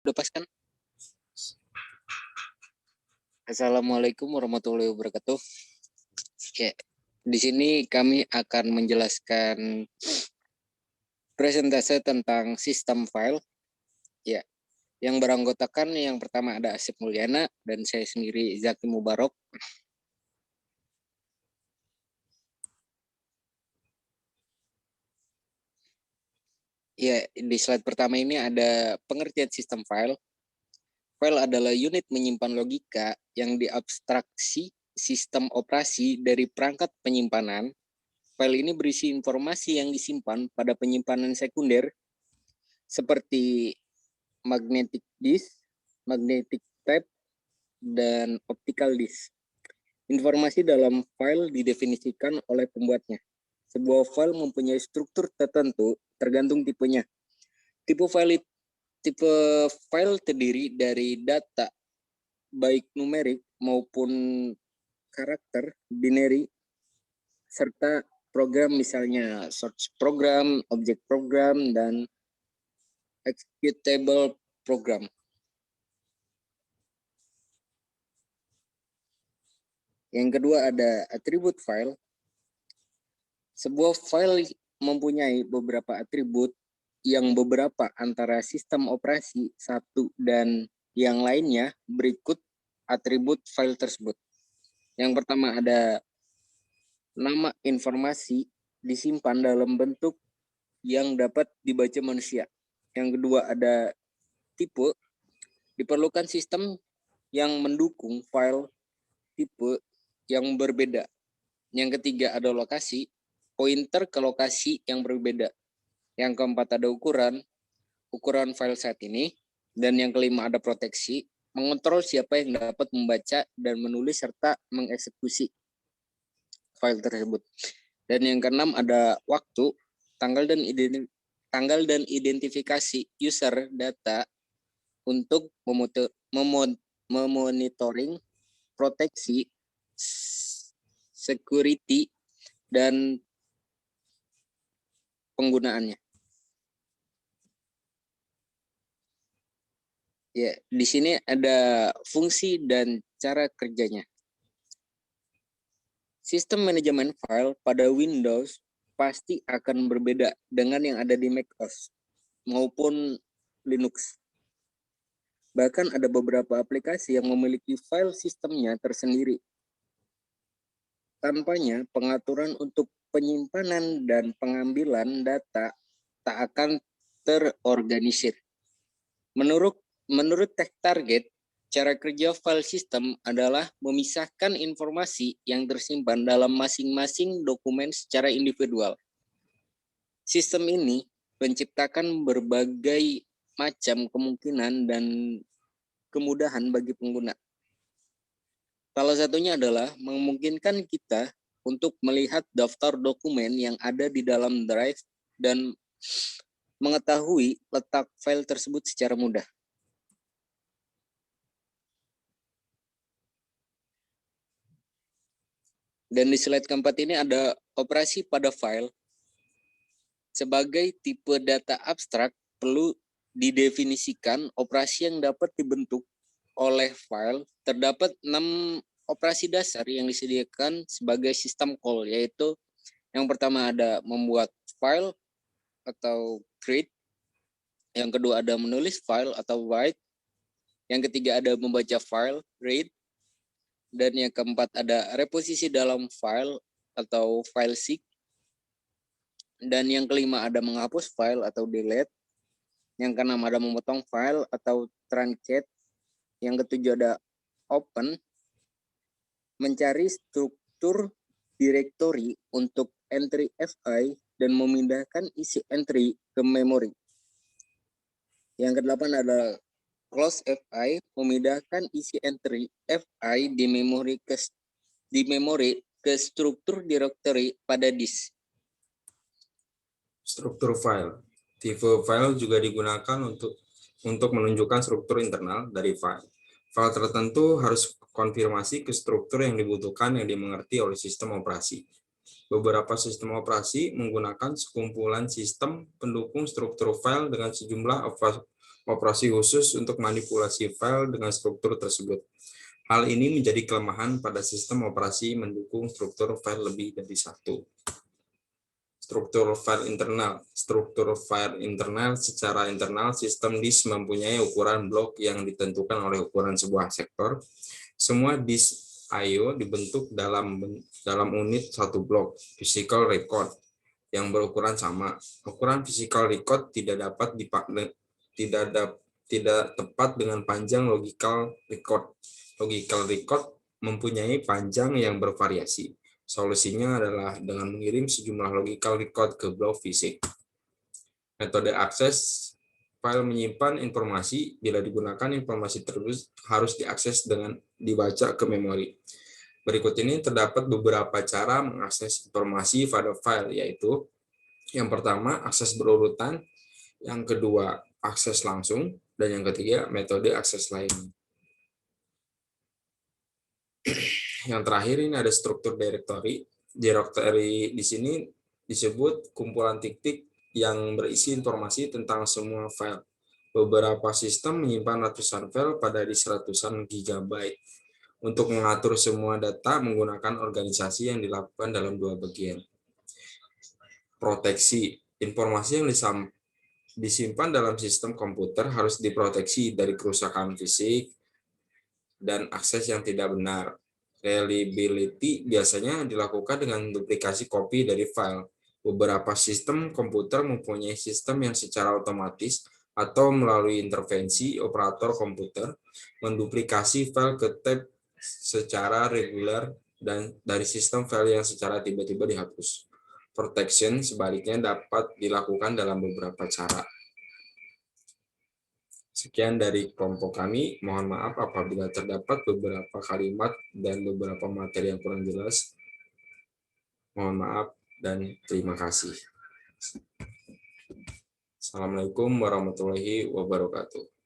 Udah pas kan? Assalamualaikum warahmatullahi wabarakatuh. Oke, di sini kami akan menjelaskan presentase tentang sistem file. Ya, yang beranggotakan yang pertama ada Asep Mulyana dan saya sendiri Zaki Mubarok. Ya, di slide pertama ini ada pengertian sistem file. File adalah unit menyimpan logika yang diabstraksi sistem operasi dari perangkat penyimpanan. File ini berisi informasi yang disimpan pada penyimpanan sekunder seperti magnetic disk, magnetic tape, dan optical disk. Informasi dalam file didefinisikan oleh pembuatnya. Sebuah file mempunyai struktur tertentu tergantung tipenya. Tipe file terdiri dari data baik numerik maupun karakter binary serta program, misalnya source program, object program, dan executable program. Yang kedua ada atribut file. Sebuah file mempunyai beberapa atribut yang beberapa antara sistem operasi satu dan yang lainnya. Berikut atribut file tersebut. Yang pertama ada nama informasi disimpan dalam bentuk yang dapat dibaca manusia. Yang kedua ada tipe, diperlukan sistem yang mendukung file tipe yang berbeda. Yang ketiga ada lokasi, pointer ke lokasi yang berbeda. Yang keempat ada ukuran file saat ini. Dan yang kelima ada proteksi, mengontrol siapa yang dapat membaca dan menulis serta mengeksekusi file tersebut. Dan yang keenam ada waktu, tanggal dan identifikasi user data untuk memonitoring, proteksi, security, dan penggunaannya. Ya, di sini ada fungsi dan cara kerjanya. Sistem manajemen file pada Windows pasti akan berbeda dengan yang ada di macOS maupun Linux. Bahkan ada beberapa aplikasi yang memiliki file sistemnya tersendiri. Tanpanya, pengaturan untuk penyimpanan dan pengambilan data tak akan terorganisir. Menurut Tech Target, cara kerja file system adalah memisahkan informasi yang tersimpan dalam masing-masing dokumen secara individual. Sistem ini menciptakan berbagai macam kemungkinan dan kemudahan bagi pengguna. Salah satunya adalah memungkinkan kita untuk melihat daftar dokumen yang ada di dalam drive dan mengetahui letak file tersebut secara mudah. Dan di slide keempat ini ada operasi pada file. Sebagai tipe data abstrak, perlu didefinisikan operasi yang dapat dibentuk oleh file. Terdapat 6 operasi dasar yang disediakan sebagai sistem call, yaitu yang pertama ada membuat file atau create. Yang kedua ada menulis file atau write. Yang ketiga ada membaca file, read. Dan yang keempat ada reposisi dalam file atau file seek. Dan yang kelima ada menghapus file atau delete. Yang keenam ada memotong file atau truncate. Yang ketujuh ada open, mencari struktur directory untuk entry FI dan memindahkan isi entry ke memori. Yang kedelapan ada close FI, memindahkan isi entry FI di memori ke struktur directory pada disk. Struktur file. Tipe file juga digunakan untuk menunjukkan struktur internal dari file. File tertentu harus konfirmasi ke struktur yang dibutuhkan yang dimengerti oleh sistem operasi. Beberapa sistem operasi menggunakan sekumpulan sistem pendukung struktur file dengan sejumlah operasi khusus untuk manipulasi file dengan struktur tersebut. Hal ini menjadi kelemahan pada sistem operasi mendukung struktur file lebih dari satu. Struktur file internal. Struktur file internal secara internal, sistem disk mempunyai ukuran blok yang ditentukan oleh ukuran sebuah sektor. Semua disk I/O dibentuk dalam unit satu blok, physical record, yang berukuran sama. Ukuran physical record tidak tepat dengan panjang logical record. Logical record mempunyai panjang yang bervariasi. Solusinya adalah dengan mengirim sejumlah logical record ke blok fisik. Metode akses file menyimpan informasi. Bila digunakan, informasi tersebut harus diakses dengan dibaca ke memori. Berikut ini terdapat beberapa cara mengakses informasi pada file, yaitu yang pertama, akses berurutan, yang kedua, akses langsung, dan yang ketiga, metode akses lain. Yang terakhir ini ada struktur directory. Directory di sini disebut kumpulan titik yang berisi informasi tentang semua file. Beberapa sistem menyimpan ratusan file pada disk ratusan gigabyte. Untuk mengatur semua data menggunakan organisasi yang dilakukan dalam dua bagian. Proteksi. Informasi yang disimpan dalam sistem komputer harus diproteksi dari kerusakan fisik dan akses yang tidak benar. Reliability biasanya dilakukan dengan duplikasi kopi dari file. Beberapa sistem komputer mempunyai sistem yang secara otomatis atau melalui intervensi operator komputer menduplikasi file ke tape secara reguler dan dari sistem file yang secara tiba-tiba dihapus. Protection sebaliknya dapat dilakukan dalam beberapa cara. Sekian dari kelompok kami. Mohon maaf apabila terdapat beberapa kalimat dan beberapa materi yang kurang jelas. Mohon maaf dan terima kasih. Assalamualaikum warahmatullahi wabarakatuh.